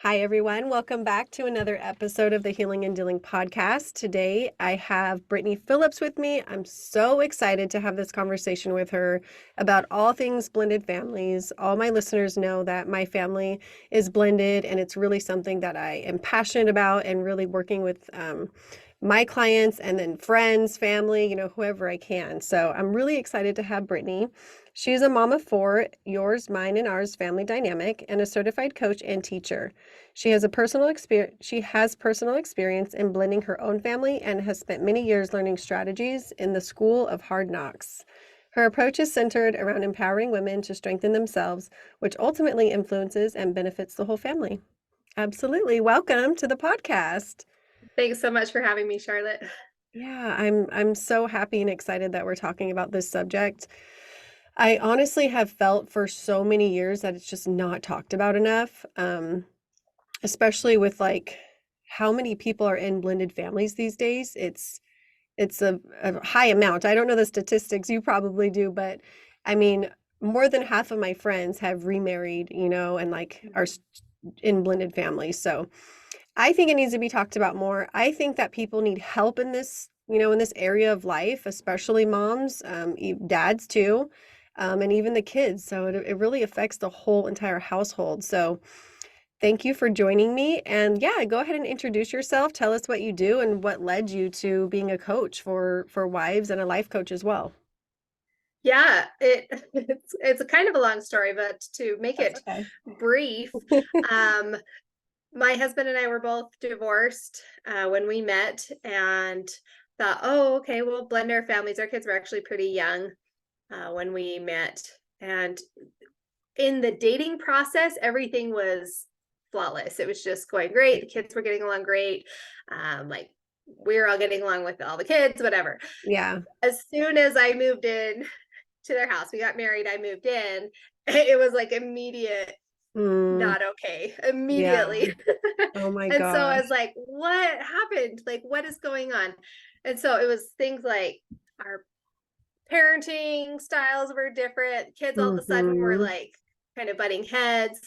Hi, everyone. Welcome back to another episode of the Healing and Dealing podcast. Today, I have Brittney Phillips with me. I'm so excited to have this conversation with her about all things blended families. All my listeners know that my family is blended, and it's really something that I am passionate about and really working with my clients and then friends, family, whoever I can. So I'm really excited to have Brittney. She's a mom of four, yours, mine, and ours family dynamic, and a certified coach and teacher. She has personal experience in blending her own family and has spent many years learning strategies in the school of hard knocks. Her approach is centered around empowering women to strengthen themselves, which ultimately influences and benefits the whole family. Absolutely. Welcome to the podcast. Thanks so much for having me, Charlotte. Yeah, I'm so happy and excited that we're talking about this subject. I honestly have felt for so many years that it's just not talked about enough, especially with like how many people are in blended families these days. It's a high amount. I don't know the statistics, you probably do, but I mean, more than half of my friends have remarried, and like are in blended families. So I think it needs to be talked about more. I think that people need help in this, in this area of life, especially moms, dads too, and even the kids. So it really affects the whole entire household. So thank you for joining me. And yeah, go ahead and introduce yourself. Tell us what you do and what led you to being a coach for wives and a life coach as well. Yeah, it's a kind of a long story, but to make That's it okay. brief, um, my husband and I were both divorced when we met and thought, oh, okay, we'll blend our families. Our kids were actually pretty young when we met. And in the dating process, everything was flawless. It was just going great. The kids were getting along great. Like we were all getting along with all the kids, whatever. Yeah. As soon as I moved in to their house, we got married, I moved in, it was like immediate, Mm, not okay, yeah. immediately. Oh my And so I was gosh. like, what happened? Like, what is going on? And so it was things like our parenting styles were different. Kids all of a sudden were Mm-hmm. like kind of butting heads.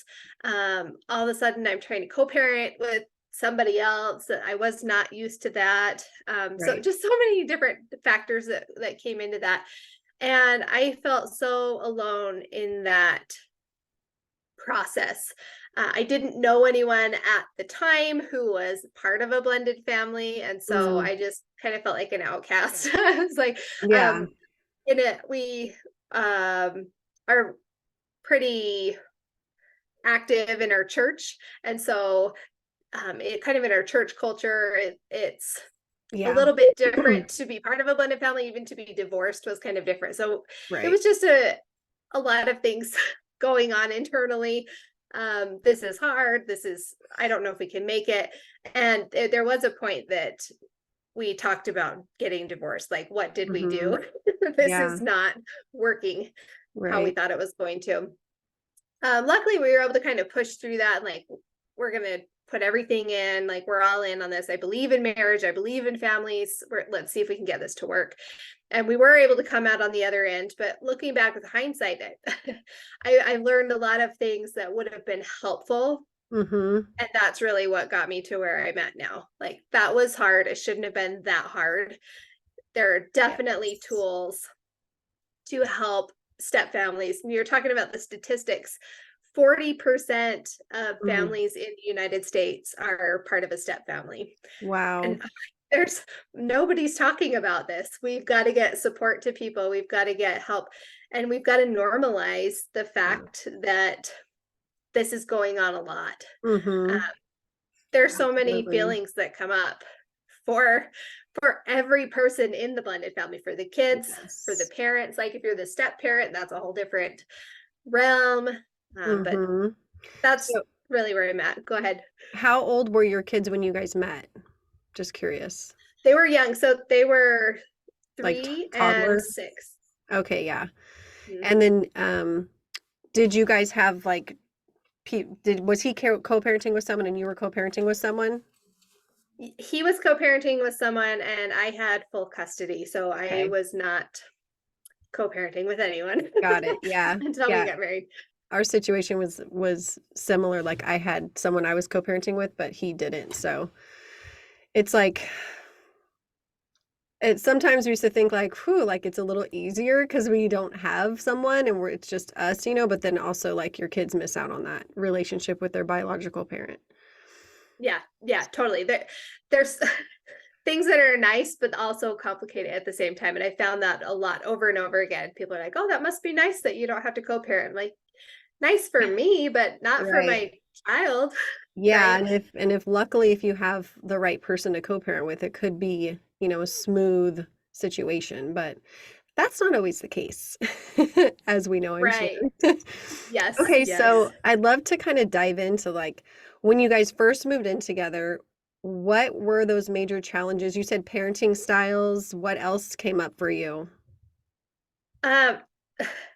All of a sudden, I'm trying to co-parent with somebody else. I was not used to that. So Right. just so many different factors that came into that. And I felt so alone in that process. I didn't know anyone at the time who was part of a blended family. And so Mm, I just kind of felt like an outcast. I was like, yeah. in it, we are pretty active in our church. And so it kind of in our church culture, it's a Yeah. little bit different to be part of a blended family, even to be divorced was kind of different. So it Right. was just a lot of things going on internally. This is hard. I don't know if we can make it. And there was a point that we talked about getting divorced. Like, what did we Mm-hmm. do? This Yeah. is not working how we Right. thought it was going to. Luckily, we were able to kind of push through that. And like, we're going to put everything in. Like, we're all in on this. I believe in marriage. I believe in families. Let's see if we can get this to work. And we were able to come out on the other end. But looking back with hindsight, I learned a lot of things that would have been helpful. Mm-hmm. And that's really what got me to where I'm at now. Like, that was hard. It shouldn't have been that hard. There are definitely Yes. tools to help step families. You're talking about the statistics. 40% of Mm. families in the United States are part of a step family. Wow. And there's nobody's talking about this. We've got to get support to people. We've got to get help. And we've got to normalize the Yeah. fact that this is going on a lot. Uh, Mm-hmm. there's so many Absolutely. feelings that come up for every person in the blended family, for the kids, for the Yes. parents. Like if you're the step parent, that's a whole different realm. But Mm-hmm. that's So really where I'm at. Go ahead. how old were your kids when you guys met? Just curious. They were young, so they were Like 3 and toddler? 6. Okay, yeah. Mhm. And then did you guys have like was he co-parenting with someone and you were co-parenting with someone? He was co-parenting with someone, and I had full custody, so I Okay. was not co-parenting with anyone Got it. Yeah. until we Yeah. got married. our situation was similar. Like I had someone I was co-parenting with, but he didn't. So it's like it sometimes we used to think like, whew, like it's a little easier because we don't have someone and it's just us, but then also like your kids miss out on that relationship with their biological parent. Yeah, yeah, totally. There's things that are nice, but also complicated at the same time. And I found that a lot over and over again. People are like, oh, that must be nice that you don't have to co-parent. I'm like, nice for me, but not for Right. my child, Yeah, right? and if luckily if you have the right person to co-parent with, it could be, a smooth situation, but that's not always the case, as we know, I'm sure. Right. Yes, Okay, yes. so I'd love to kind of dive into like when you guys first moved in together, what were those major challenges? You said parenting styles. What else came up for you? Um,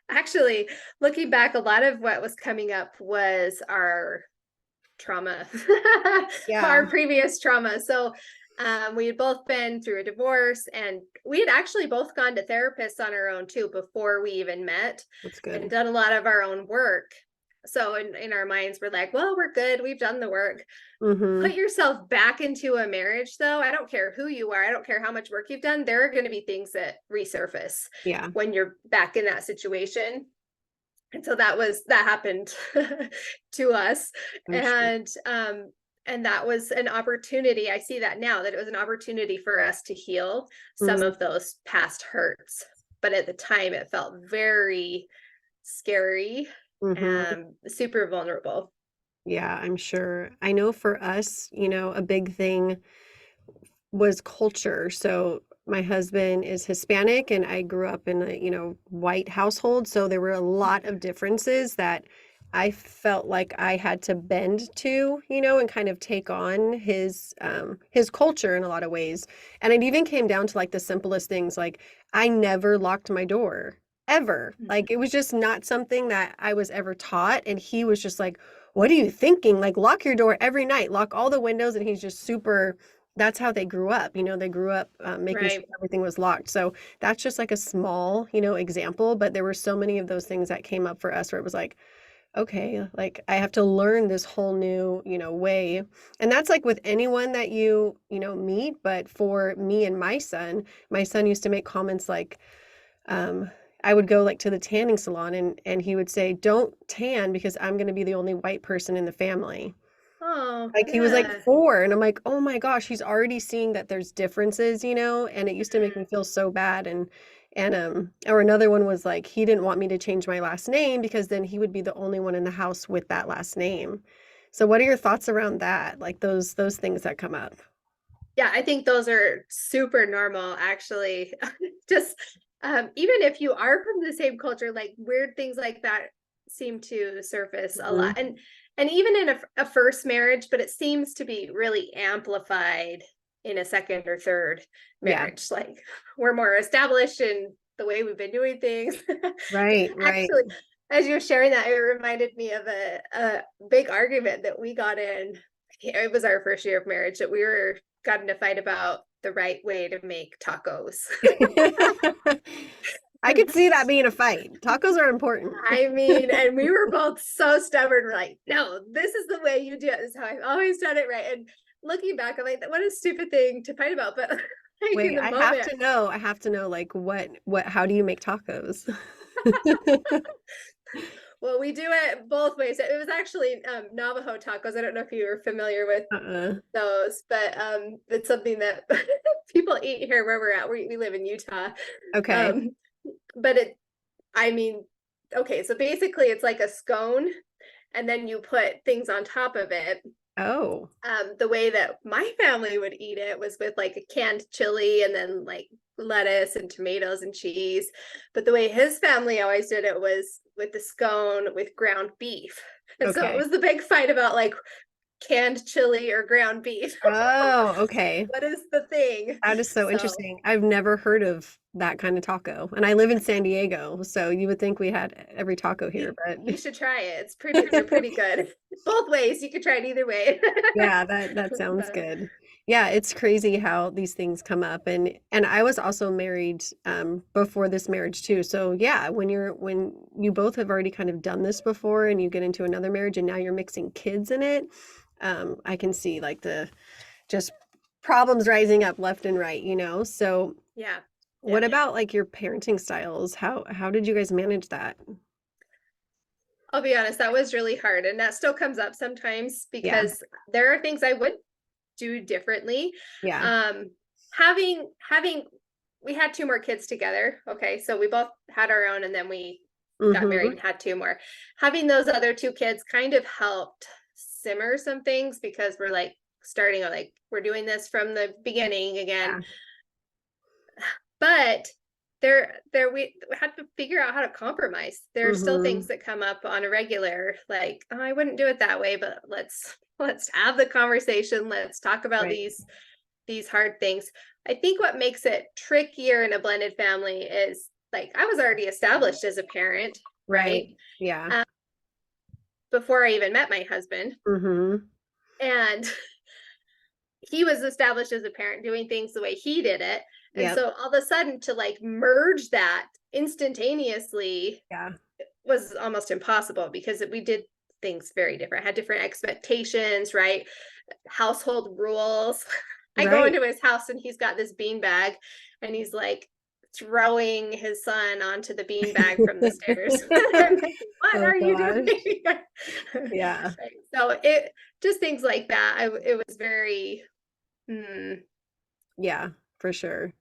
actually, looking back, a lot of what was coming up was our trauma, Yeah, our previous trauma. So we had both been through a divorce, and we had actually both gone to therapists on our own too before we even met that's and good. done a lot of our own work. So in our minds, we're like, well, we're good. We've done the work. Mm-hmm. Put yourself back into a marriage, though. I don't care who you are. I don't care how much work you've done. There are going to be things that resurface Yeah, when you're back in that situation. And so that happened to us. I'm sure. And that was an opportunity. I see that now, that it was an opportunity for us to heal some Mm-hmm. of those past hurts. But at the time it felt very scary Mm-hmm. and super vulnerable. Yeah, I'm sure. I know for us, a big thing was culture. So my husband is Hispanic and I grew up in a, white household. So there were a lot of differences that I felt like I had to bend to, and kind of take on his culture in a lot of ways. And it even came down to like the simplest things, like I never locked my door ever. Like it was just not something that I was ever taught. And he was just like, what are you thinking? Like lock your door every night, lock all the windows. And he's just super, that's how they grew up. They grew up making sure Right. everything was locked. So that's just like a small, example. But there were so many of those things that came up for us where it was like, okay, like I have to learn this whole new, way. And that's like with anyone that meet. But for me and my son used to make comments like, um, I would go like to the tanning salon and he would say, don't tan because I'm going to be the only white person in the family. Oh, Like he was like yeah. 4 and I'm like, "Oh my gosh, he's already seeing that there's differences, and it used to make me feel so bad and or another one was like he didn't want me to change my last name because then he would be the only one in the house with that last name. So what are your thoughts around that? Like those things that come up? Yeah, I think those are super normal, actually. Just even if you are from the same culture, like weird things like that seem to surface a Mhm. lot. And even in a first marriage, but it seems to be really amplified in a second or third Yeah. marriage. Like we're more established in the way we've been doing things. Right, right. Actually, as you're sharing that, it reminded me of a big argument that we got in. It was our first year of marriage that we were got in a fight about the right way to make tacos. I could see that being a fight. Tacos are important. I mean, and we were both so stubborn. We're like, no, this is the way you do it. This is how I've always done it, right? And looking back, I'm like, what a stupid thing to fight about. But like in Wait, the moment, I have to know like how do you make tacos? well, we do it both ways. It was actually Navajo tacos. I don't know if you were familiar with Uh-uh. those, but it's something that people eat here where we're at. We live in Utah. Okay. Um, but I mean, okay, so basically it's like a scone, and then you put things on top of it. Oh, The way that my family would eat it was with like a canned chili and then like lettuce and tomatoes and cheese. But the way his family always did it was with the scone with ground beef. And so it okay. was the big fight about like canned chili or ground beef. Oh, okay. What is the thing? That is so So interesting. I've never heard of that kind of taco. And I live in San Diego, so you would think we had every taco here, You but should try it. They're pretty good. Both ways. You could try it either way. yeah, that sounds But good. Yeah, it's crazy how these things come up, and I was also married before this marriage too. So yeah, when you both have already kind of done this before and you get into another marriage and now you're mixing kids in it, I can see like the just problems rising up left and right, you know? So yeah. what Yeah. about like your parenting styles? How did you guys manage that? I'll be honest, that was really hard. And that still comes up sometimes Yeah. because there are things I would do differently. Yeah. Um, having we had two more kids together. Okay, so we both had our own and then we got married Mm-hmm. and had two more. Having those other two kids kind of helped simmer some things because we're like starting like we're doing this from the beginning again. Yeah. But we had to figure out how to compromise. There are still Mm-hmm. things that come up on a regular, like, oh, I wouldn't do it that way, but let's have the conversation. Let's talk about Right. these hard things. I think what makes it trickier in a blended family is like I was already established as a parent, Right. right? Yeah. Um, before I even met my husband. Mm-hmm. And he was established as a parent doing things the way he did it. And Yep. so all of a sudden to like merge that instantaneously Yeah. was almost impossible because we did things very different, had different expectations, right? Household rules. I go Right. into his house and he's got this bean bag and he's like throwing his son onto the bean bag from the stairs. I'm like, what Oh are you gosh. doing? Yeah. So it just things like that. It was very Yeah, for sure.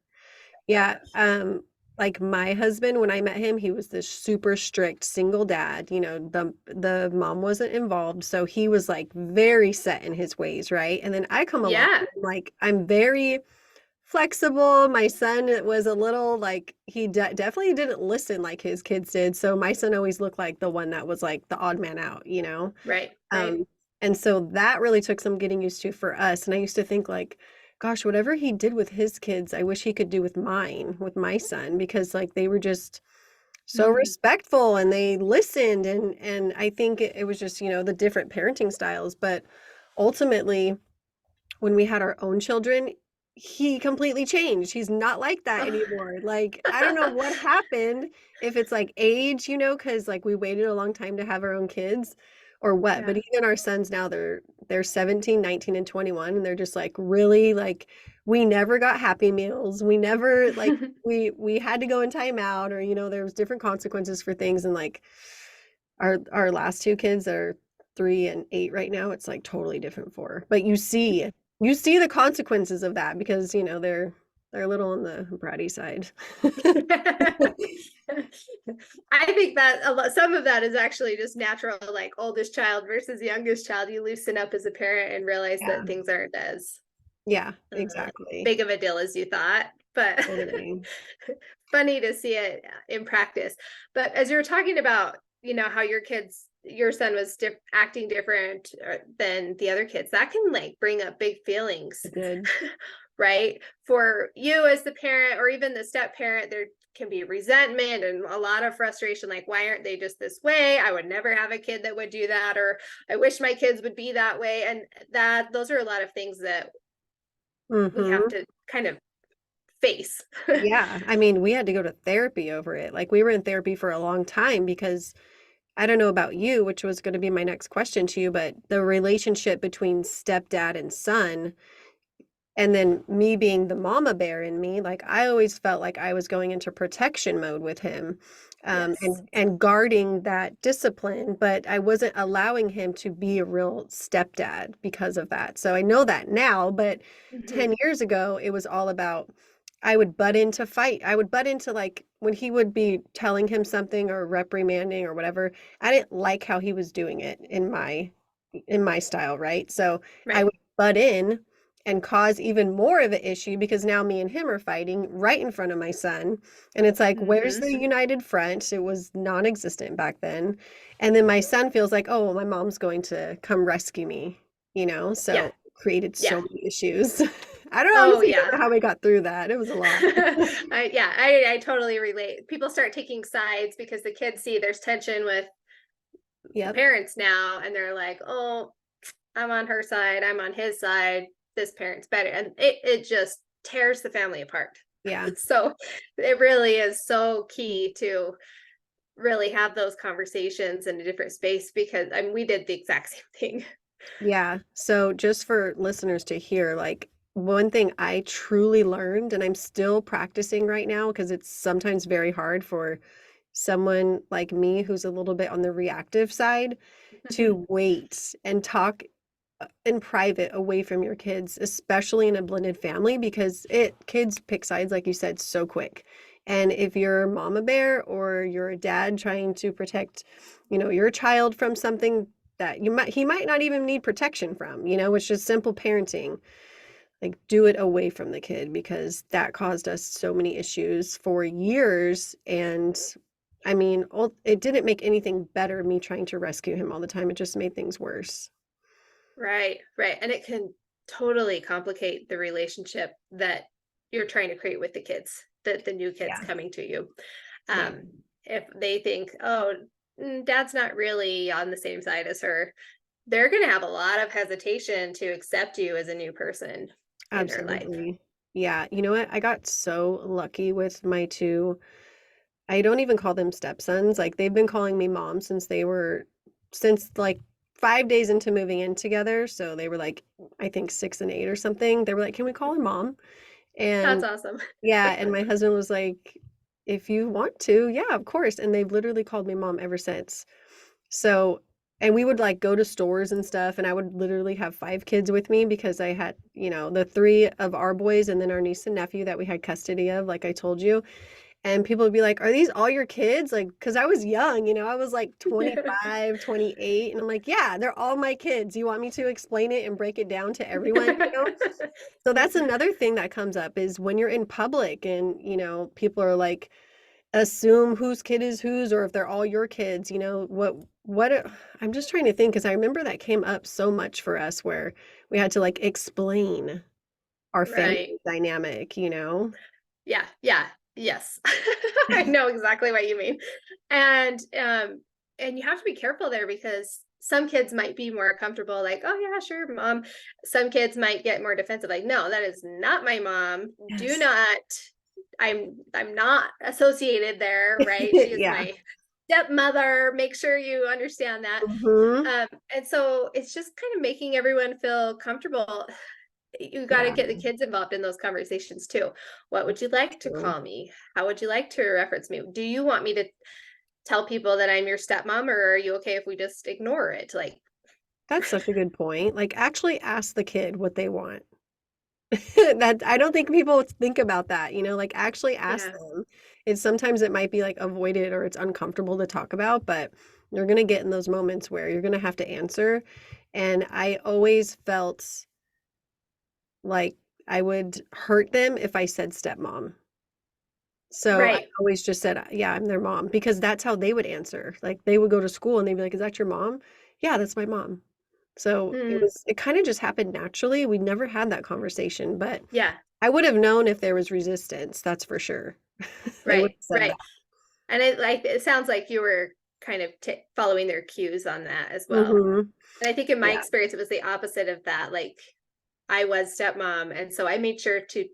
Yeah, like my husband, when I met him, he was this super strict single dad. You know, the mom wasn't involved, so he was like very set in his ways, right? And then I come along, yeah, like I'm very flexible. My son was a little like he definitely didn't listen like his kids did. So my son always looked like the one that was like the odd man out, you know? right. Um, and so that really took some getting used to for us. And I used to think like, gosh, whatever he did with his kids, I wish he could do with mine, with my son, because like they were just so Mm. respectful and they listened and I think it was just, you know, the different parenting styles. But ultimately, when we had our own children, he completely changed. He's not like that Oh. anymore. Like, I don't know what happened, if it's like age, you know, because like we waited a long time to have our own kids or what. But Yeah. even our sons now, they're 17, 19, and 21, and they're just like really like we never got Happy Meals. We never like we had to go in timeout or you know, there was different consequences for things and like our last two kids are 3 and 8 right now. It's like totally different for. But you see the consequences of that because you know they're a little on the bratty side. I think that a lot, some of that is actually just natural, like oldest child versus youngest child. You loosen up as a parent and realize Yeah. that things aren't as Yeah, uh, exactly. big of a deal as you thought. But Totally. funny to see it in practice. But as you were talking about, you know, how your son was acting different than the other kids, that can like bring up big feelings, It did. right? For you as the parent or even the step parent, there can be resentment and a lot of frustration. Like, why aren't they just this way? I would never have a kid that would do that, or I wish my kids would be that way. And those are a lot of things that we have Mm-hmm. to kind of face. Yeah. I mean, we had to go to therapy over it. Like we were in therapy for a long time because I don't know about you, which was going to be my next question to you, but the relationship between stepdad and son. And then me being the mama bear in me, like I always felt like I was going into protection mode with him, Yes. and guarding that discipline, but I wasn't allowing him to be a real stepdad because of that. So I know that now, but Mhm. 10 years ago, it was all about I would butt into fight. I would butt into like when he would be telling him something or reprimanding or whatever. I didn't like how he was doing it in my style, right? So I Right. would butt in and cause even more of an issue because now me and him are fighting right in front of my son. And it's like, where's Mhm. the united front? It was non-existent back then. And then my son feels like, oh, well, my mom's going to come rescue me, you know? Yeah. So created Yeah. so many issues. Oh honestly don't yeah. know how we got through that. It was a lot. I totally relate. People start taking sides because the kids see there's tension with the Yep. parents now, and they're like, oh, I'm on her side, I'm on his side, this parent's better. And it just tears the family apart. Yeah. So it really is so key to really have those conversations in a different space, because I mean we did the exact same thing. Yeah. So just for listeners to hear, like one thing I truly learned, and I'm still practicing right now because it's sometimes very hard for someone like me who's a little bit on the reactive side to wait and talk in private away from your kids, especially in a blended family, because kids pick sides, like you said, so quick. And if you're mama bear or you're a dad trying to protect, your child from something that he might not even need protection from, it's just simple parenting. Like do it away from the kid because that caused us so many issues for years. And I mean, it didn't make anything better, me trying to rescue him all the time. It just made things worse. Right, right. And it can totally complicate the relationship that you're trying to create with the kids, the new kids Yeah. coming to you. Yeah. Um, if they think, oh, dad's not really on the same side as her, they're going to have a lot of hesitation to accept you as a new person in their life. Absolutely. Yeah. You know what? I got so lucky with my two. I don't even call them stepsons. Like they've been calling me mom since like 5 days into moving in together. So they were like, I think 6 and 8 or something. They were like, can we call her mom? That's And awesome. yeah, and my husband was like, if you want to, yeah, of course. And they've literally called me mom ever since. So, and we would like go to stores and stuff, and I would literally have 5 kids with me because I had, the three of our boys and then our niece and nephew that we had custody of, like I told you. And people would be like, are these all your kids? Like, because I was young, I was like 25, 28. And I'm like, yeah, they're all my kids. You want me to explain it and break it down to everyone? So that's another thing that comes up is when you're in public and, people are like, assume whose kid is whose or if they're all your kids, I'm just trying to think because I remember that came up so much for us where we had to like explain our family Right. dynamic. Yeah, yeah, yes. I know exactly what you mean. And you have to be careful there because some kids might be more comfortable, like, oh yeah, sure, mom. Some kids might get more defensive, like, no, that is not my mom. Do Yes. not, I'm not associated there, right? She is Yeah. my stepmother. Make sure you understand that. Hmm. And so it's just kind of making everyone feel comfortable. You got to Yeah. get the kids involved in those conversations too. What would you like to True. call me? How would you like to reference me? Do you want me to tell people that I'm your stepmom, or are you okay if we just ignore it? Like, That's such a good point. Like actually ask the kid what they want. That I don't think people think about that, like actually ask yeah, them. Sometimes it might be like avoided or it's uncomfortable to talk about, but you're going to get in those moments where you're going to have to answer. And I always felt like I would hurt them if I said stepmom. So I right. always just said, yeah, I'm their mom because that's how they would answer. Like they would go to school and they'd be like, is that your mom? Yeah, that's my mom. So Mm, it kind of just happened naturally. We never had that conversation, but yeah, I would have known if there was resistance, that's for sure. They would right, have said that. right. And it sounds like you were kind of following their cues on that as well. Mhm. And I think in my Yeah. experience, it was the opposite of that. Like, I was stepmom, and so I made sure to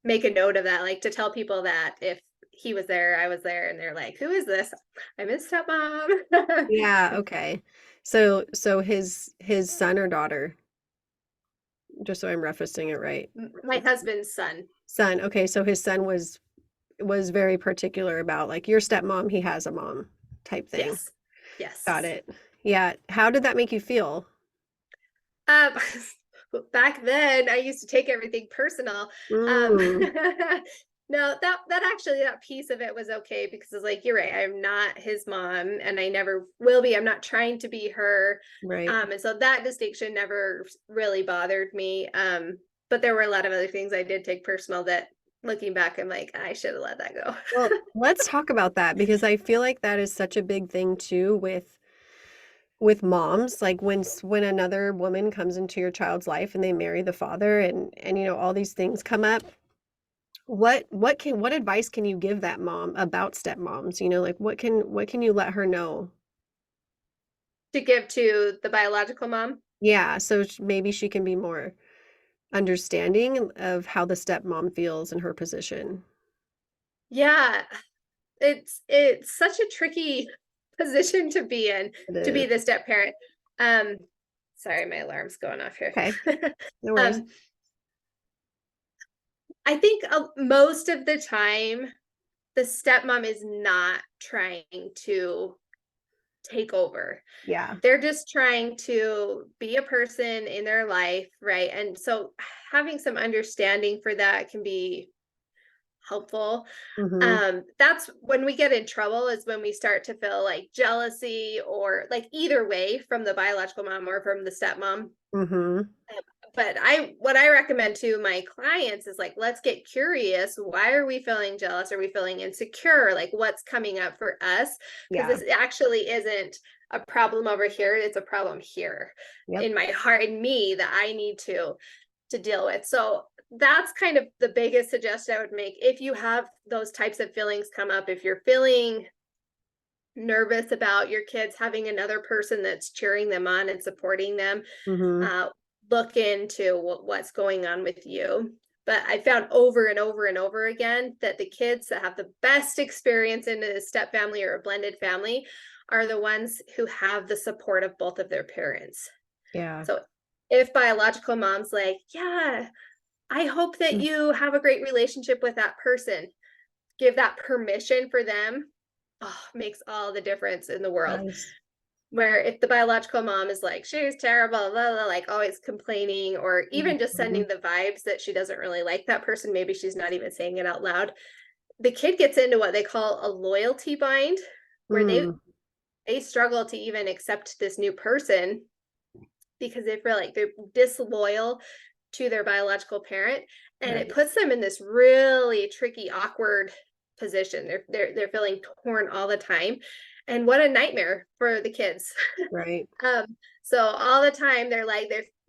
make a note of that, like to tell people that if he was there, I was there, and they're like, "Who is this?" I'm his stepmom. Yeah, okay. So his son or daughter, just so I'm referencing it right. My husband's son. Son. Okay, so his son was very particular about like your stepmom, he has a mom type thing. Yes, Got yes. it. Yeah. How did that make you feel? Um, back then, I used to take everything personal. Um, Mm, no, that piece of it was okay because it's like you're right. I'm not his mom, and I never will be. I'm not trying to be her. right. And so that distinction never really bothered me. But there were a lot of other things I did take personal that, looking back, I'm like, I should have let that go. Well, let's talk about that because I feel like that is such a big thing too with with moms, like when another woman comes into your child's life and they marry the father and all these things come up, what advice can you give that mom about stepmoms? Like what can you let her know? To give to the biological mom. Yeah, so maybe she can be more understanding of how the stepmom feels in her position. Yeah, it's such a tricky position to be in, It to is. be the step parent. Um, sorry, my alarm's going off here. Okay, no worries. um, I think most of the time the stepmom is not trying to take over. Yeah. They're just trying to be a person in their life, right? And so having some understanding for that can be helpful. Mm-hmm. That's when we get in trouble, is when we start to feel like jealousy, or like either way, from the biological mom or from the stepmom. Mm-hmm. But what I recommend to my clients is like, let's get curious. Why are we feeling jealous? Are we feeling insecure? Like, what's coming up for us? Because Yeah. this actually isn't a problem over here, it's a problem here Yep. in my heart and me that I need to deal with. So that's kind of the biggest suggestion I would make. If you have those types of feelings come up, if you're feeling nervous about your kids having another person that's cheering them on and supporting them, Mm-hmm. uh, look into what's going on with you. But I found over and over and over again that the kids that have the best experience in a step family or a blended family are the ones who have the support of both of their parents. Yeah. So if biological mom's like, yeah, I hope that Mm. you have a great relationship with that person, give that permission for them. Oh, makes all the difference in the world. Does. Where if the biological mom is like, she's terrible, blah, blah, like always complaining, or even just Mm-hmm. sending the vibes that she doesn't really like that person, maybe she's not even saying it out loud, the kid gets into what they call a loyalty bind, where Mm. they struggle to even accept this new person because they feel like they're disloyal to their biological parent, and it Right. puts them in this really tricky, awkward position. They're feeling torn all the time, and what a nightmare for the kids. Right. So all the time they're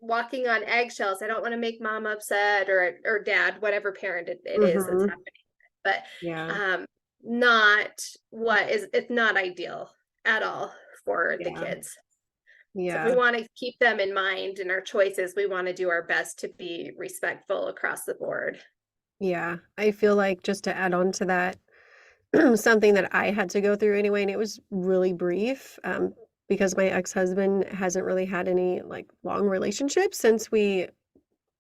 walking on eggshells. I don't want to make mom upset, or dad, whatever parent it is that's Mm-hmm. happening. But Yeah. um, not what is it's not ideal at all for the Yeah. kids. So if we Yeah. want to keep them in mind in our choices, we want to do our best to be respectful across the board. Yeah. I feel like, just to add on to that, something that I had to go through anyway, and it was really brief, because my ex-husband hasn't really had any like long relationships since we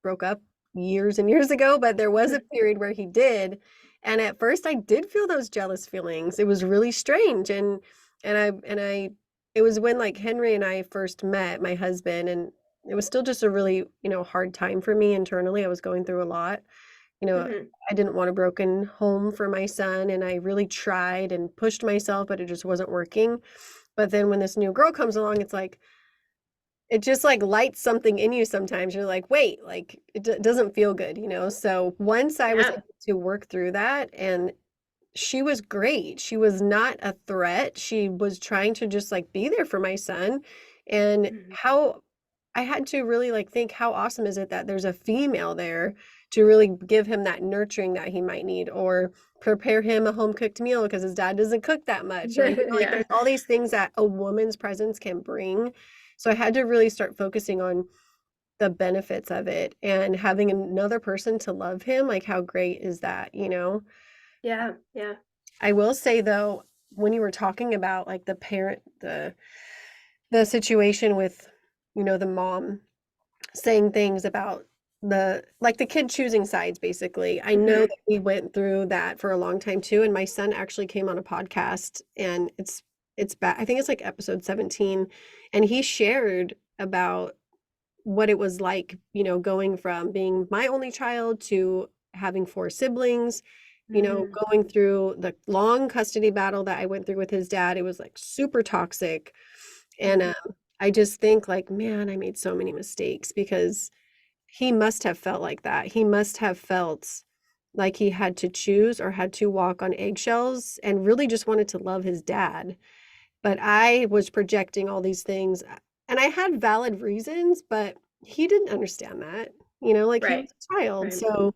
broke up years and years ago, but there was a period where he did. And at first I did feel those jealous feelings. It was really strange. And I it was when like Henry and I first met, my husband, and it was still just a really, hard time for me internally. I was going through a lot. You know, Mhm. I didn't want a broken home for my son, and I really tried and pushed myself, but it just wasn't working. But then when this new girl comes along, it's like it just like lights something in you sometimes. You're like, wait, like it doesn't feel good. So once I was Yeah. able to work through that, and she was great. She was not a threat. She was trying to just like be there for my son. And Mhm. how I had to really like think, how awesome is it that there's a female there to really give him that nurturing that he might need, or prepare him a home cooked meal because his dad doesn't cook that much, or like Yeah. there's all these things that a woman's presence can bring. So I had to really start focusing on the benefits of it and having another person to love him. Like, how great is that? Yeah. Yeah. I will say though, when you were talking about like the situation with, the mom saying things about the kid choosing sides, basically. I know Mhm. that we went through that for a long time too, and my son actually came on a podcast, and it's back, I think it's like episode 17, and he shared about what it was like, going from being my only child to having four siblings, Mhm. going through the long custody battle that I went through with his dad. It was like super toxic. And Mhm. I just think like, man, I made so many mistakes because he must have felt like that. He must have felt like he had to choose or had to walk on eggshells and really just wanted to love his dad. But I was projecting all these things, and I had valid reasons, but he didn't understand that. Like he was Right. a child. Right. So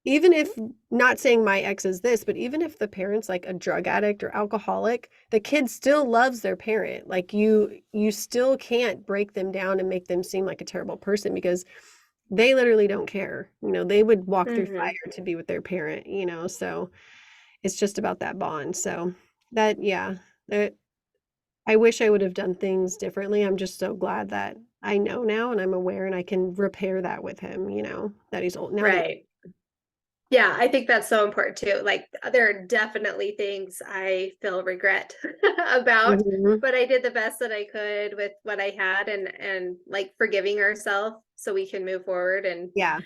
even if, not saying my ex is this, but even if the parent's like a drug addict or alcoholic, the kid still loves their parent. Like you still can't break them down and make them seem like a terrible person because they literally don't care. They would walk through Hmm. fire to be with their parent. So it's just about that bond. So that, yeah, that I wish I would have done things differently. I'm just so glad that I know now and I'm aware and I can repair that with him, that he's old now that Right. Yeah, I think that's so important too. Like there are definitely things I feel regret about, Mhm. but I did the best that I could with what I had, and like forgiving ourselves so we can move forward. And Yeah.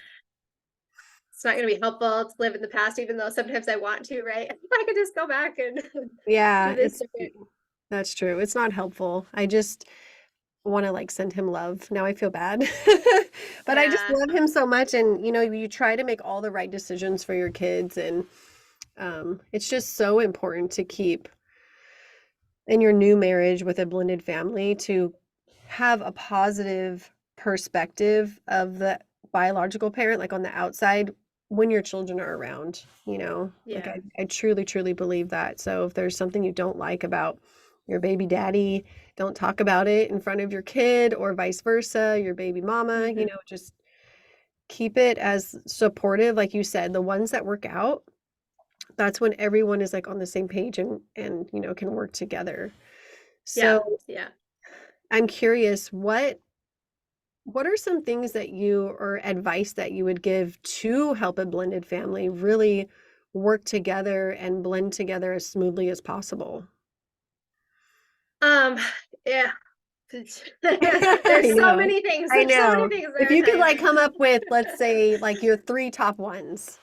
it's not going to be helpful to live in the past, even though sometimes I want to, right? I could just go back and Yeah, do this different. that's true. It's not helpful. I just want to like send him love. Now I feel bad. But I just Yeah. love him so much and you try to make all the right decisions for your kids and it's just so important to keep in your new marriage with a blended family to have a positive perspective of the biological parent, like on the outside, when your children are around. Like Yeah. I truly, truly believe that. So if there's something you don't like about your baby daddy, don't talk about it in front of your kid or vice versa, your baby mama, Hmm. just keep it as supportive. Like you said, the ones that work out, that's when everyone is like on the same page and can work together. Yeah. So Yeah. I'm curious, what are some things that you or advice that you would give to help a blended family really work together and blend together as smoothly as possible? Um, yeah. I There's so know. many things. I There's so many know. things If there, you could Ty. like come up with, let's say, like your three top ones.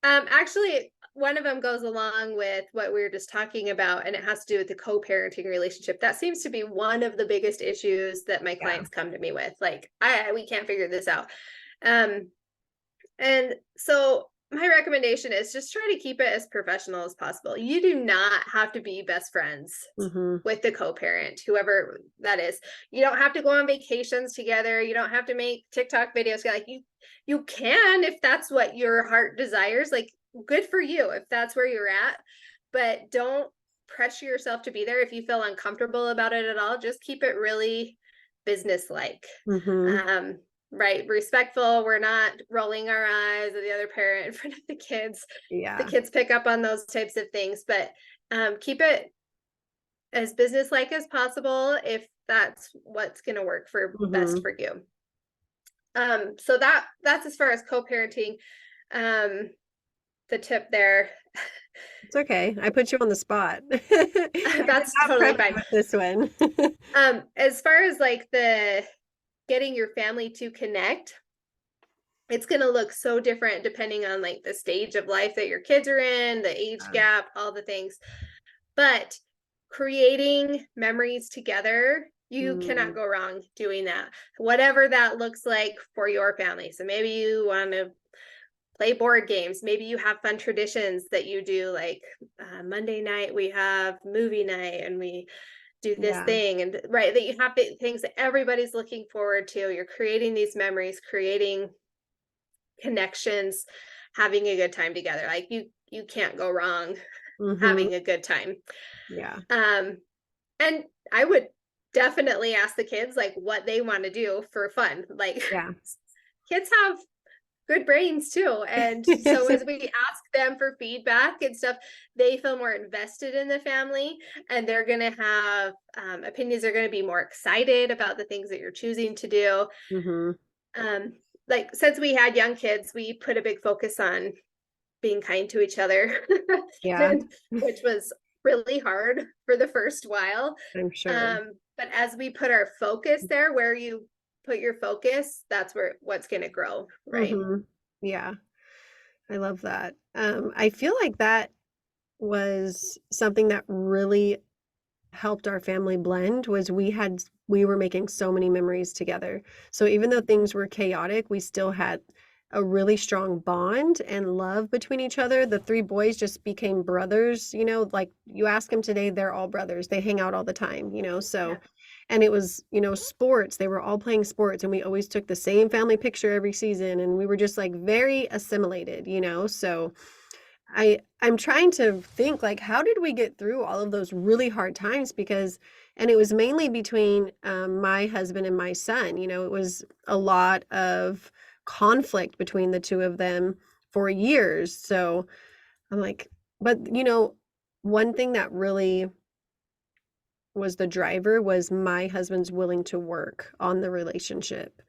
Actually, one of them goes along with what we were just talking about, and it has to do with the co-parenting relationship. That seems to be one of the biggest issues that my Yeah. clients come to me with. Like, we can't figure this out. Um, and so my recommendation is just try to keep it as professional as possible. You do not have to be best friends Mm-hmm. with the co-parent, whoever that is. You don't have to go on vacations together. You don't have to make TikTok videos. Like you can if that's what your heart desires. Like good for you if that's where you're at, but don't pressure yourself to be there if you feel uncomfortable about it at all. Just keep it really business-like. Mm-hmm. Um, right, respectful. We're not rolling our eyes at the other parent in front of the kids. The Yeah. kids pick up on those types of things, but keep it as business-like as possible if that's what's going to work for best Mm-hmm. for you. So that's as far as co-parenting. Um, the tip there. It's okay. I put you on the spot. I did That's not totally prep you fine. with this one. As far as like the getting your family to connect, it's going to look so different depending on like the stage of life that your kids are in, the age gap, all the things. But creating memories together, you cannot Mm, go wrong doing that. Whatever that looks like for your family. So maybe you want to play board games. Maybe you have fun traditions that you do, like Monday night we have movie night and we do this yeah. thing, and right, that you have things that everybody's looking forward to. You're creating these memories, creating connections, having a good time together. Like you can't go wrong Mm-hmm. having a good time. Yeah. Um, and I would definitely ask the kids like what they want to do for fun. Like Yeah. kids have good brains too. And so as we ask them for feedback and stuff, they feel more invested in the family, and they're going to have opinions. They're going to be more excited about the things that you're choosing to do. Mm-hmm. Um, like since we had young kids, we put a big focus on being kind to each other, Yeah, and which was really hard for the first while. I'm sure. But as we put our focus there, where you put your focus, that's where what's going to grow, right? Mm-hmm. Yeah, I love that. I feel like that was something that really helped our family blend was we were making so many memories together. So even though things were chaotic, we still had a really strong bond and love between each other. The three boys just became brothers, you know, like you ask them today, they're all brothers. They hang out all the time, you know, Yeah. so, and it was, you know, sports. They were all playing sports and we always took the same family picture every season and we were just like very assimilated, you know, so I'm trying to think like how did we get through all of those really hard times because and it was mainly between my husband and my son. You know, it was a lot of conflict between the two of them for years. So I'm like, but you know, one thing that really was the driver was my husband's willing to work on the relationship.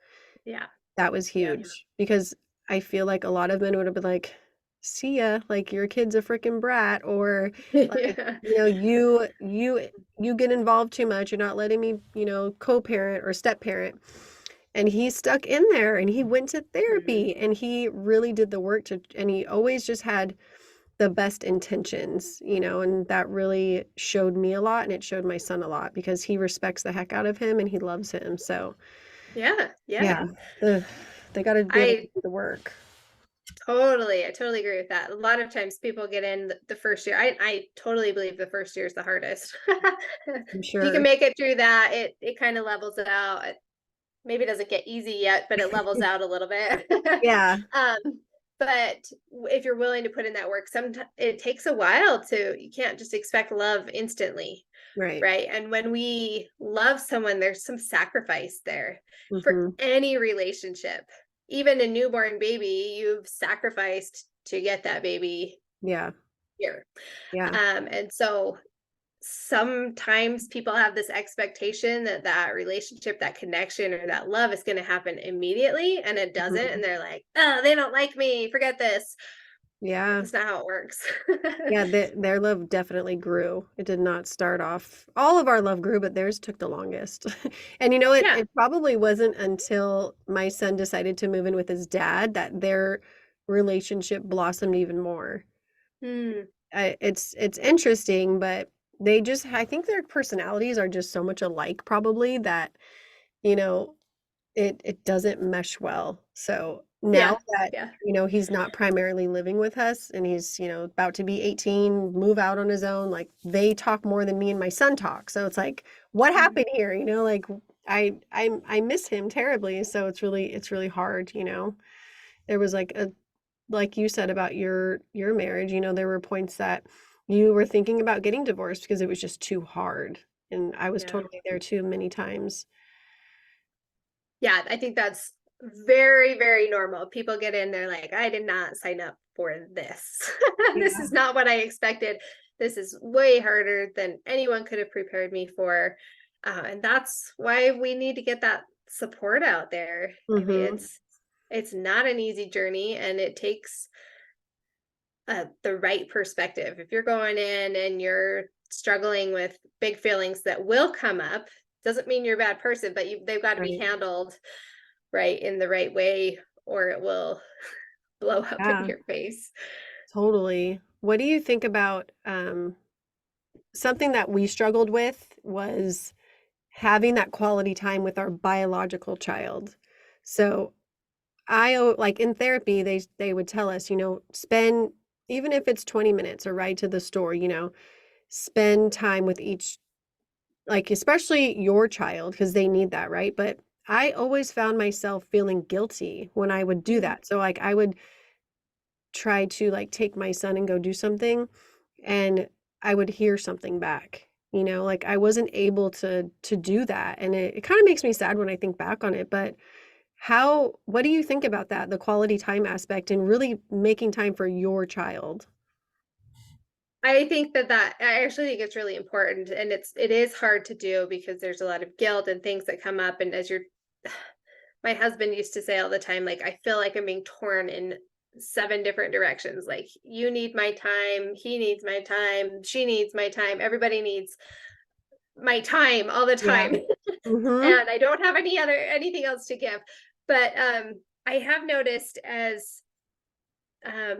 Yeah. That was Yep. huge because I feel like a lot of men would have been like, "See ya, like your kid's a freaking brat," or like, Yeah. you know, you get involved too much. You're not letting me, you know, co-parent or step parent. And he stuck in there and he went to Mhm. therapy and he really did the work to, and he always just had the best intentions, you know, and that really showed me a lot and it showed my son a lot because he respects the heck out of him and he loves him. So, Yeah. Yeah. yeah, the they got to be able to I do the work. I totally agree with that. A lot of times people get in the first year. I totally believe the first year is the hardest. I'm If you can sure. make it through that, it kind of levels it out. Maybe it doesn't get easy yet, but it levels out a little bit. Yeah, um, but if you're willing to put in that work, sometimes it takes a while to. You can't just expect love instantly, right. right? And when we love someone, there's some sacrifice there for Mhm. any relationship. Even a newborn baby, you've sacrificed to get that baby Yeah, here. yeah. And so sometimes people have this expectation that that relationship, that connection, or that love is going to happen immediately, and it doesn't. And Mhm. they're like, "Oh, they don't like me. Forget this." Yeah. That's not how it works. Yeah, their love definitely grew. It did not start off all of our love grew, but theirs took the longest. And you know, Yeah. it probably wasn't until my son decided to move in with his dad that their relationship blossomed even more. Hmm. It's interesting, but they just I think their personalities are just so much alike probably that, you know, it doesn't mesh well. So now Yeah. that, Yeah. you know, he's not primarily living with us and he's, you know, about to be 18, move out on his own, like they talk more than me and my son talk. So it's like, what Mhm. happened here? You know, like I miss him terribly. So it's really hard, you know. There was like a like you said about your marriage, you know, there were points that you were thinking about getting divorced because it was just too hard. And I was Yeah. totally there too many times. Yeah. I think that's very, very normal. People get in, they're like, I did not sign up for this. This Yeah. is not what I expected. This is way harder than anyone could have prepared me for. And that's why we need to get that support out there. I mean, Mhm. it's not an easy journey, and it takes the right perspective. If you're going in and you're struggling with big feelings that will come up, doesn't mean you're a bad person, but they've got to be Right. handled right in the right way, or it will blow up in Yeah. your face. Totally. What do you think about something that we struggled with was having that quality time with our biological child. So like in therapy, they would tell us, you know, spend even if it's 20 minutes or ride to the store, you know, spend time with each like especially your child because they need that, right? But I always found myself feeling guilty when I would do Mm, that. So like I would try to like take my son and go do something and I would hear something back. You know, like I wasn't able to do that. And it kind of makes me sad when I think back on it. But what do you think about that? The quality time aspect and really making time for your child. I think that I actually think it's really important, and it is hard to do because there's a lot of guilt and things that come up. And as you're, my husband used to say all the time, like, I feel like I'm being torn in seven different directions. Like, you need my time, he needs my time, she needs my time, everybody needs my time all the Yeah. time. Mhm. And I don't have anything else to give. But I have noticed as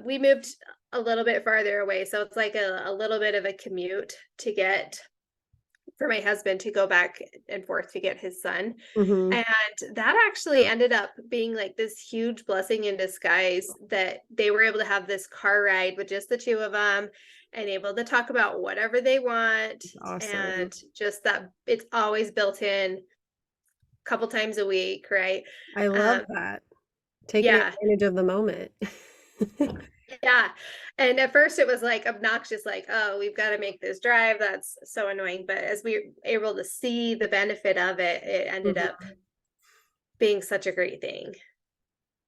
we moved a little bit farther away, so it's like a little bit of a commute to get for my husband to go back and forth to get his son. Mhm. And that actually ended up being like this huge blessing in disguise that they were able to have this car ride with just the two of them and able to talk about whatever they want. Awesome. And just that it's always built in a couple times a week, right? I love Um, that. Taking yeah, advantage of the moment. yeah. And at first it was like obnoxious, like, oh, we've got to make this drive. That's so annoying. But as we were able to see the benefit of it, it ended up Mhm. being such a great thing.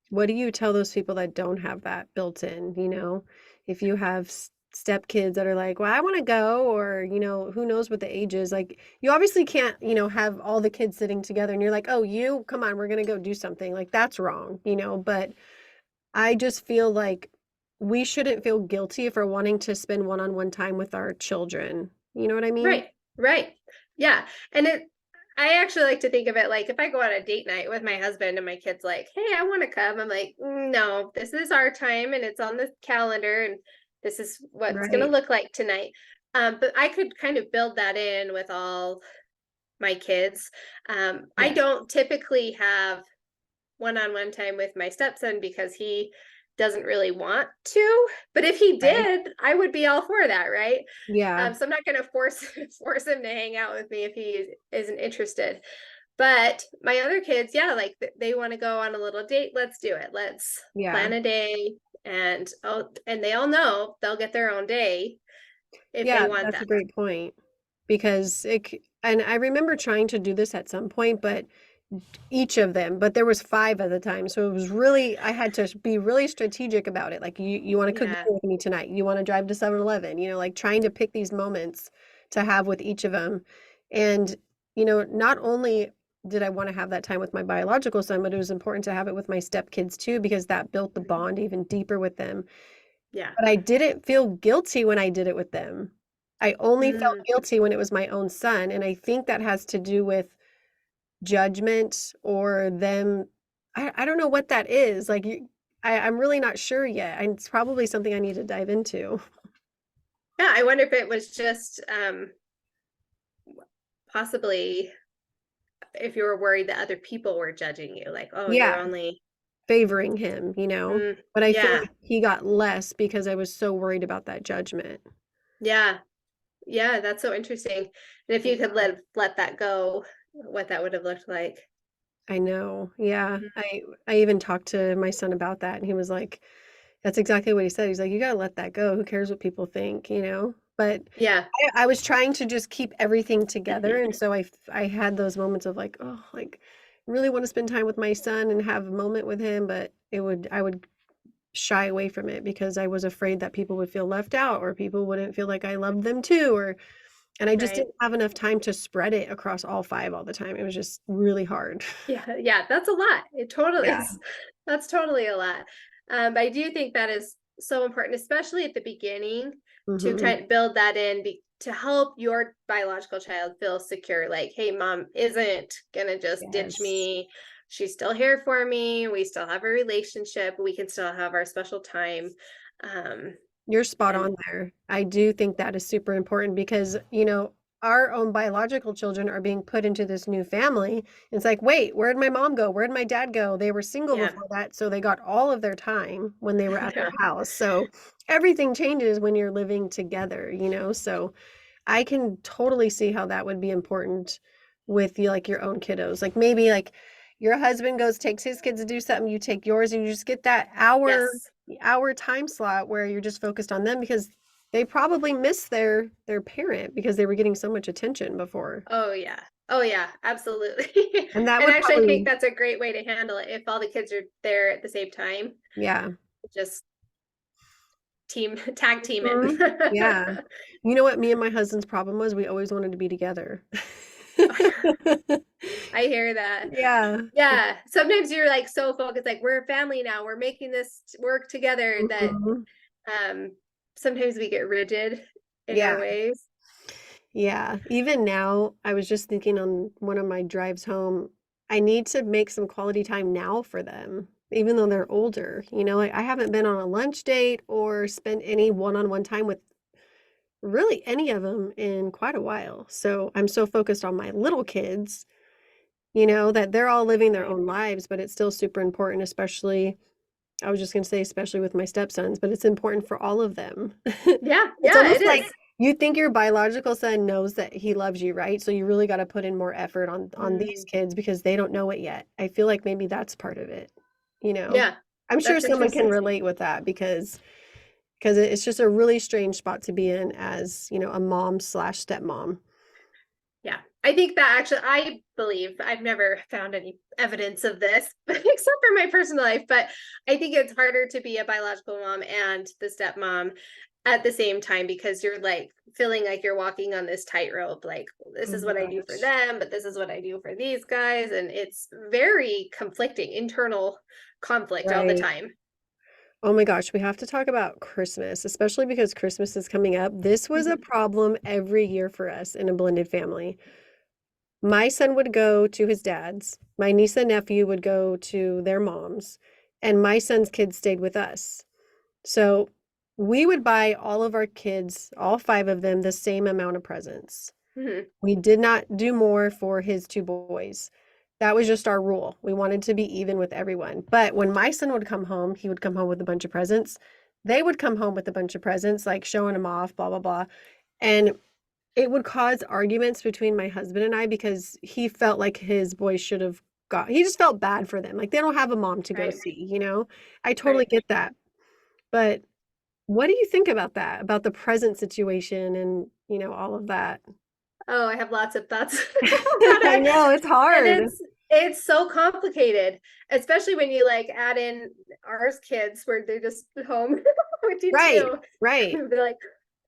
What do you tell those people that don't have that built in, you know? If you have step kids that are like, "Well, I want to go," or, you know, who knows what the age is. Like, you obviously can't, you know, have all the kids sitting together and you're like, "Oh, you, come on, we're going to go do something." Like, that's wrong, you know? But I just feel like we shouldn't feel guilty for wanting to spend one-on-one time with our children. You know what I mean? Right, right. Yeah. And I actually like to think of it like if I go on a date night with my husband and my kid's like, hey, I want to come. I'm like, no, this is our time and it's on the calendar and this is what it's going to Right. look like tonight. But I could kind of build that in with all my kids. I Yes. don't typically have one-on-one time with my stepson because he doesn't really want to. But if he Okay. did, I would be all for that, right? Yeah. So I'm not going to force force him to hang out with me if he isn't interested. But my other kids, yeah, like they want to go on a little date. Let's do it. Let's Yeah. plan a day, and oh, and they all know they'll get their own day if they Yeah, want that's a that. great point because and I remember trying to do this at some point, but each of them, but there was 5 at the time. So it was really I had to be really strategic about it. Like you want to cook Yeah, dinner with me tonight. You want to drive to 7-Eleven, you know, like trying to pick these moments to have with each of them. And you know, not only did I want to have that time with my biological son, but it was important to have it with my stepkids too because that built the mhm, bond even deeper with them. yeah, But I didn't feel guilty when I did it with them. I only felt mm, guilty when it was my own son, and I think that has to do with judgment or them I don't know what that is, like, I'm really not sure yet, and it's probably something I need to dive into. yeah. I wonder if it was just possibly if you were worried that other people were judging you, like, oh, you're Yeah, only, favoring him, you know? But I feel yeah, like he got less because I was so worried about that judgment. yeah. Yeah, that's so interesting. And if you could let that go, what that would have looked like. I know, yeah. Mhm. I even talked to my son about that, and he was like that's exactly what he said. He's like, "You gotta let that go. Who cares what people think," you know? But Yeah. I was trying to just keep everything together, and so I had those moments of like, "Oh, like, really wanna spend time with my son and have a moment with him," but I would shy away from it because I was afraid that people would feel left out or people wouldn't feel like I loved them too, or and I just Right. didn't have enough time to spread it across all 5 all the time. It was just really hard. Yeah, yeah, that's a lot. It totally Yeah. is. That's totally a lot. But I do think that is so important, especially at the beginning, to Mhm. kind of build that in to help your biological child feel secure. Like, hey, mom isn't gonna just ditch Yes. me. She's still here for me. We still have a relationship. We can still have our special time. Um, You're spot and on there. I do think that is super important because, you know, our own biological children are being put into this new family. It's like, wait, where'd my mom go? Where'd my dad go? They were single yeah, before that, so they got all of their time when they were I at their know. house. So everything changes when you're living together, you know? So I can totally see how that would be important with you, like your own kiddos. Like maybe like your husband goes, takes his kids to do something, you take yours, and you just get that Yes. hour time slot where you're just focused on them because they probably miss their parent because they were getting so much attention before. Oh yeah. Oh yeah, absolutely. And that And would actually I think probably that's a great way to handle it if all the kids are there at the same time. yeah. Just tag team Mhm. it. Yeah. You know what me and my husband's problem was? We always wanted to be together. I hear that. Yeah. Yeah. Sometimes you're like so focused, like we're a family now, we're making this work together that Mhm. um sometimes we get rigid in our Yeah. ways. Yeah, even now, I was just thinking on one of my drives home, I need to make some quality time now for them, even though they're older. You know, like I haven't been on a lunch date or spent any one-on-one time with really any of them in quite a while. So I'm so focused on my little kids, that they're all living their Right. own lives, but it's still super important, especially, I was just going to say, especially with my stepsons, but it's important for all of them. Yeah, It's yeah, it almost is. like you think your biological son knows that he loves you, right? So you really got to put in more effort on these Mm, kids because they don't know it yet. I feel like maybe that's part of it, you know. yeah, I'm sure that's someone can interesting. relate with that because it's just a really strange spot to be in as, a mom slash stepmom. Yeah, I think that actually, I believe I've never found any evidence of this, except for my personal life. But I think it's harder to be a biological mom and the stepmom at the same time because you're like feeling like you're walking on this tightrope. Like, this Oh is my what I do for gosh. them, but this is what I do for these guys. And it's very conflicting, internal conflict all the Right. time. Oh my gosh, we have to talk about Christmas, especially because Christmas is coming up. This was a Mhm. problem every year for us in a blended family. My son would go to his dad's, my niece and nephew would go to their mom's, and my son's kids stayed with us. So we would buy all of our kids, all five of them, the same amount of presents. Mhm. We did not do more for his two boys. That was just our rule. We wanted to be even with everyone. But when my son would come home, he would come home with a bunch of presents. They would come home with a bunch of presents, like showing him off, blah, blah, blah. And it would cause arguments between my husband and I because he felt like his boys should have he just felt bad for them. Like they don't have a mom to go Right, see. I totally right. get that. But what do you think about that? About the present situation and, all of that? Oh, I have lots of thoughts about I it. know it's And hard. it's so complicated, especially when you like add in ours kids where they're just home with you Right, too. right. They're like,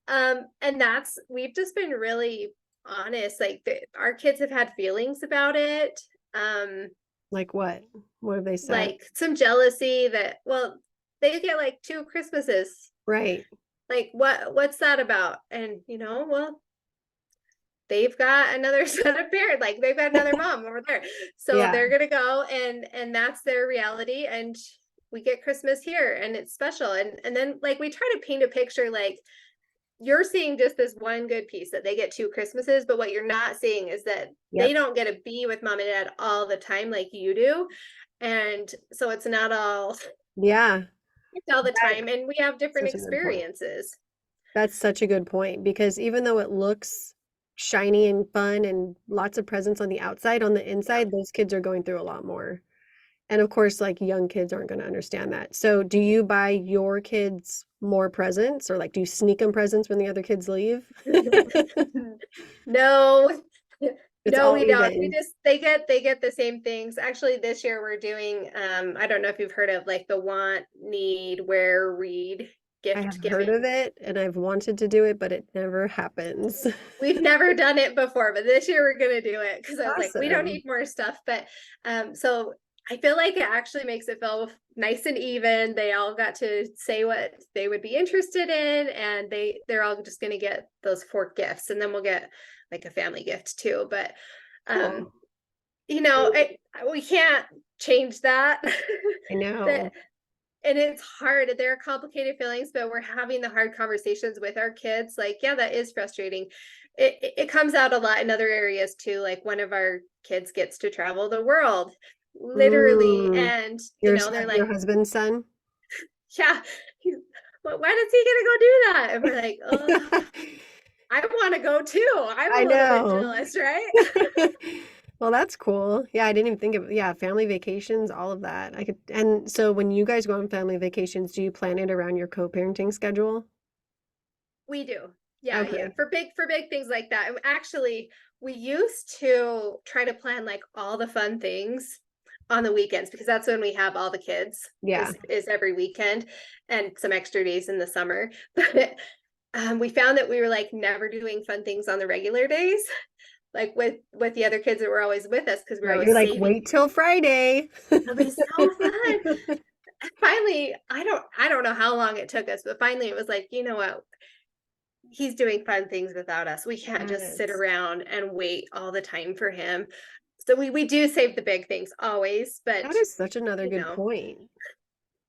and that's we've just been really honest. Like our kids have had feelings about it. Um, Like what? What have they said? like some jealousy that, well, they get like two Christmases. Right. Like what's that about? And well, they've got another set of parents, like they've got another mom over there, so Yeah. they're gonna go, and that's their reality, and we get Christmas here and it's special, and then like we try to paint a picture like you're seeing just this one good piece that they get two Christmases, but what you're not seeing is that they Yep. don't get to be with mom and dad all the time like you do, and so it's not Yeah. all the That, time, and we have different such a good point. experiences. That's such a good point because even though it looks shiny and fun and lots of presents on the outside, on the Yeah. inside, those kids are going through a lot more. And of course, like young kids aren't going to understand that. So, do you buy your kids more presents or like do you sneak them presents when the other kids leave? No, It's no, all we don't. We even. just they get the same things. Actually, this year we're doing I don't know if you've heard of like the want, need, wear, read I have gift heard giving. of it and I've wanted to do it, but it never happens. We've never done it before, but this year we're gonna do it because I was like, we don't Awesome. need more stuff. But so I feel like it actually makes it feel nice and even. They all got to say what they would be interested in, and they're all just gonna get those four gifts, and then we'll get like a family gift too. But um, Cool. we can't change that. I know. that and it's hard. There are complicated feelings, but we're having the hard conversations with our kids. Like, yeah, that is frustrating. It comes out a lot in other areas too. Like one of our kids gets to travel the world, literally, Mm. and Your they're son, your like, husband's son? yeah, he's, well, when is he gonna go do that? And we're like, oh, I want to go too. I'm I a little bit know. jealous, right? Well, that's cool. Yeah, I didn't even think of, yeah, family vacations, all of that. And so when you guys go on family vacations, do you plan it around your co-parenting schedule? We do. Yeah, yeah. Okay. For big things like that. And actually, we used to try to plan like all the fun things on the weekends because that's when we have all the kids Yeah. is every weekend and some extra days in the summer. But we found that we were like never doing fun things on the regular days, like with the other kids that were always with us because we were Right. You're always like, saving. wait till Friday. It'll be so fun. Finally, I don't know how long it took us, but finally it was like, you know what? He's doing fun things without us. We can't just sit Yes. around and wait all the time for him. So we do save the big things always, but That is such another you good know, point.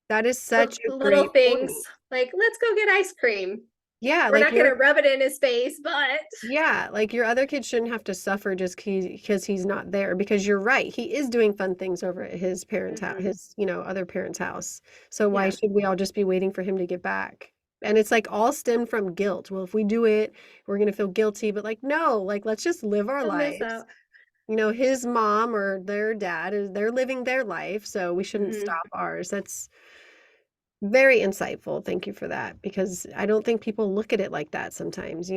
That is the such a little great things point. like let's go get ice cream. Yeah, We're like not gonna rub it in his face, but yeah, like your other kid shouldn't have to suffer just because he's not there because you're right. He is doing fun things over at his parents' house, Mhm. his, other parents' house. So why Yeah, should we all just be waiting for him to get back? And it's like all stemmed from guilt. Well, if we do it, we're going to feel guilty, but like no, like let's just live our he'll miss lives. out. His mom or their dad is they're living their life, so we shouldn't Mhm. stop ours. That's very insightful. Thank you for that because I don't think people look at it like that sometimes.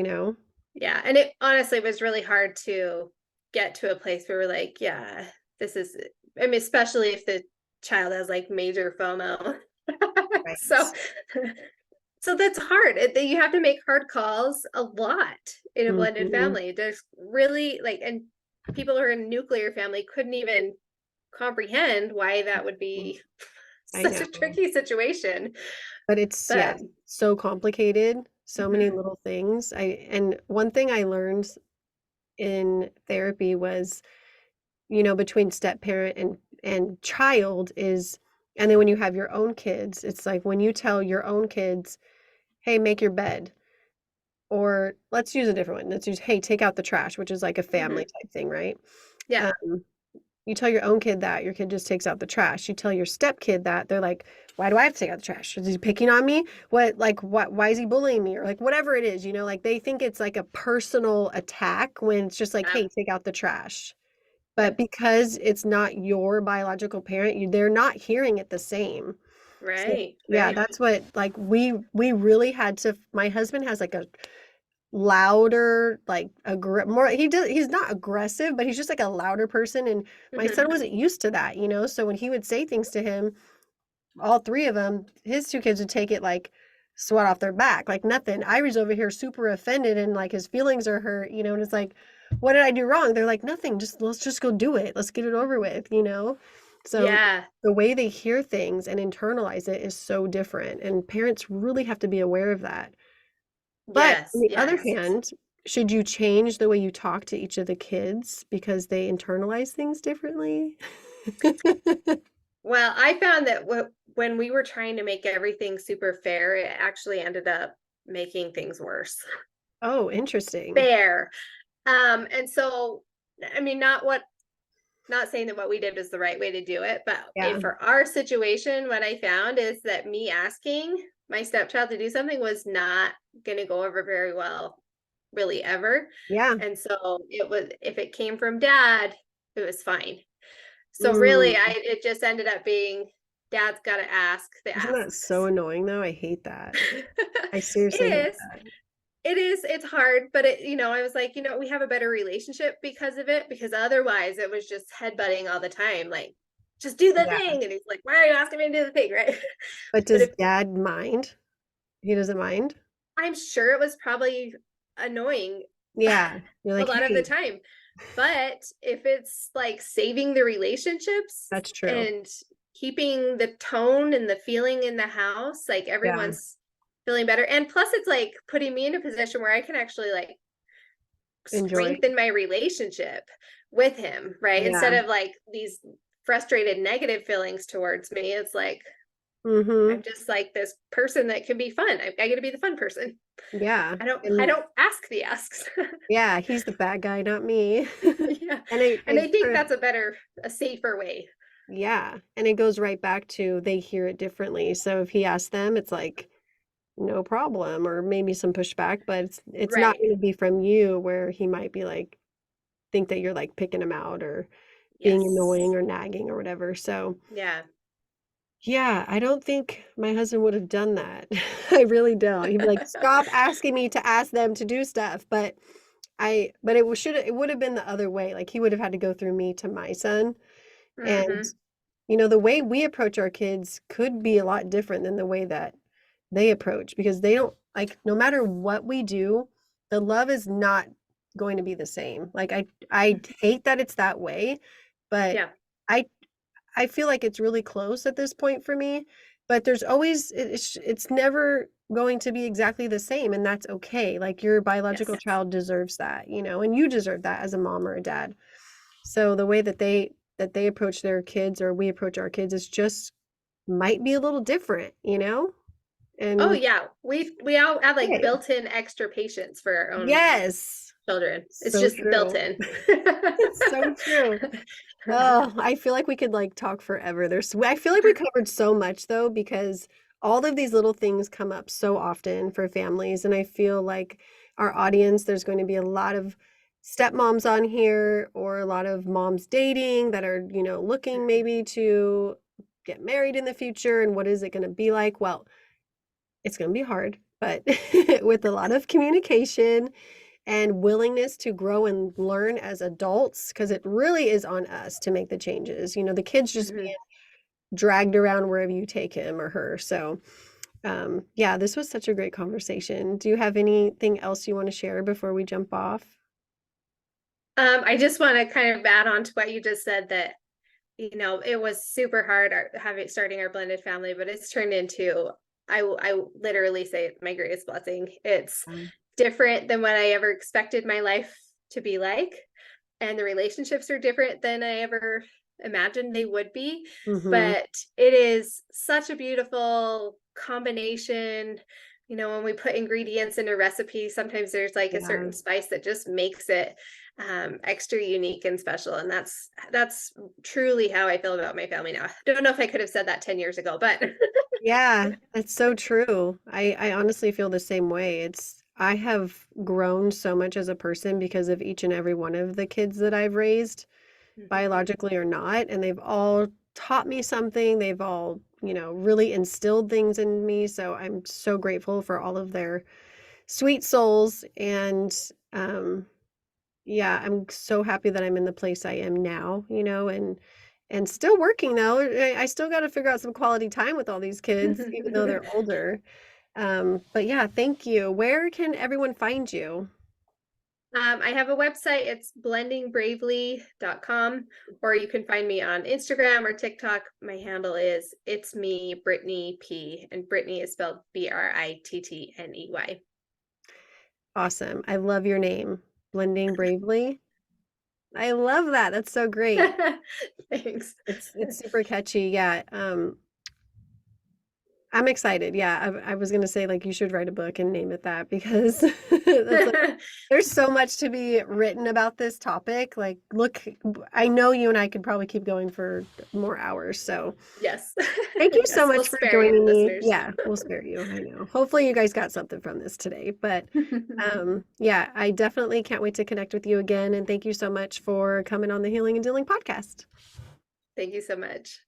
Yeah, and it honestly was really hard to get to a place where we're like, yeah, this is I mean, especially if the child has like major FOMO. So Right. so that's hard. You have to make hard calls a lot in a blended Mhm. family. There's really like and people who are in a nuclear family couldn't even comprehend why that would be I such know. a tricky situation. But it's yeah, But so complicated, so many mhm, little things. And one thing I learned in therapy was, between step parent and child is and then when you have your own kids, it's like when you tell your own kids, "Hey, make your bed." Or let's use a different one. Let's use, "Hey, take out the trash," which is like a family mhm, type thing, right? yeah, Um, You tell your own kid that, your kid just takes out the trash. You tell your step kid that, they're like, "Why do I have to take out the trash? Is he picking on me? Why is he bullying me?" Or like whatever it is, like they think it's like a personal attack when it's just like, yeah, "Hey, take out the trash." But yep, because it's not your biological parent, they're not hearing it the same. So right, yeah, right. that's what like we really had to my husband has like a louder, like more he's not aggressive, but he's just like a louder person and my Mhm. son wasn't used to that. So when he would say things to him, all three of them, his two kids would take it like sweat off their back, like nothing. Iry's over here super offended and like his feelings are hurt, and it's like, what did I do wrong? They're like, nothing, just let's just go do it. Let's get it over with. So Yeah, the way they hear things and internalize it is so different. And parents really have to be aware of that. But on yes, the other yes. hand, should you change the way you talk to each of the kids because they internalize things differently? Well, I found that when we were trying to make everything super fair, it actually ended up making things worse. Oh, interesting. Fair. And so, I mean, not saying that what we did was the right way to do it, but Yeah. for our situation, what I found is that me asking my stepchild to do something was not going to go over very well, really ever. Yeah. And so it was, if it came from dad, it was fine. So really, Mm. it just ended up being dad's got to ask the Isn't that so asks. annoying though? I hate that. I It seriously hate is. that. It is. It's hard, but I was like, we have a better relationship because of it, because otherwise it was just headbutting all the time. Like, just do the Yeah. thing. And he's like, why are you asking me to do the thing? Right. But But does if dad mind? He doesn't mind? I'm sure it was probably annoying Yeah. You're a like, lot of the hey, time. But if it's like saving the relationships that's true. and keeping the tone and the feeling in the house, like Yeah. everyone's feeling better. And plus it's like putting me in a position where I can actually like Enjoy. strengthen my relationship with him, right? Yeah. Instead of like these frustrated negative feelings towards me, it's like Mm-hmm. I'm just like this person that can be fun. I get to be the fun person. Yeah. I And don't ask the asks. yeah, he's the bad guy, not me. Yeah. And And I think for that's a safer way. yeah, and it goes right back to they hear it differently. So if he asks them, it's like no problem, or maybe some pushback, but it's not Right. going to be from you where he might be like think that you're like picking him out or being Yes. annoying or nagging or whatever. So Yeah. yeah, I don't think my husband would have done that. I really don't. He'd be like, stop asking me to ask them to do stuff. But it would have been the other way. Like he would have had to go through me to my son. And, Hmm. the way we approach our kids could be a lot different than the way that they approach because they don't like no matter what we do, the love is not going to be the same. Like I hate that it's that way, but Yeah. I I feel like it's really close at this point for me, but there's always it's never going to be exactly the same and that's okay. Like your biological Yes. child deserves that, and you deserve that as a mom or a dad. So the way that they approach their kids or we approach our kids is just might be a little different. Oh And yeah, we all have like hey, built-in extra patience for our own yes, children. It's so just built true. in. It's so true. Oh, I feel like we could like talk forever. I feel like we covered so much though, because all of these little things come up so often for families. And I feel like our audience, there's going to be a lot of stepmoms on here or a lot of moms dating that are, looking maybe to get married in the future. And what is it going to be like? Well, it's going to be hard, but with a lot of communication and willingness to grow and learn as adults, because it really is on us to make the changes. The kids just being Mhm. dragged around wherever you take him or her. So, yeah, this was such a great conversation. Do you have anything else you want to share before we jump off? I just want to kind of add on to what you just said that it was super hard having starting our blended family, but it's turned into I literally say my greatest blessing. It's Um, different than what I ever expected my life to be like, and the relationships are different than I ever imagined they would be. mhm. But it is such a beautiful combination. When we put ingredients in a recipe, sometimes there's like a Yeah. certain spice that just makes it extra unique and special. And that's truly how I feel about my family now. I don't know if I could have said that 10 years ago, but Yeah, it's so true. I honestly feel the same way. I have grown so much as a person because of each and every one of the kids that I've raised, Mhm. biologically or not, and they've all taught me something. They've all, really instilled things in me. So I'm so grateful for all of their sweet souls. And yeah, I'm so happy that I'm in the place I am now, and still working though. I still got to figure out some quality time with all these kids, even though they're older. But yeah, thank you. Where can everyone find you? I have a website. It's blendingbravely.com, or you can find me on Instagram or TikTok. My handle is It's Me, Brittney P, and Brittney is spelled Brittney. Awesome. I love your name, Blending Bravely. I love that. That's so great. Thanks. It's super catchy. Yeah. I'm excited. Yeah, I was gonna say like you should write a book and name it that because that's like there's so much to be written about this topic. Like, look, I know you and I could probably keep going for more hours. So Yes. thank you so Yes, we'll much for spare you, joining me. listeners. Yeah, we'll spare you. I know. Hopefully you guys got something from this today. But yeah, I definitely can't wait to connect with you again. And thank you so much for coming on the Healing and Dealing podcast. Thank you so much.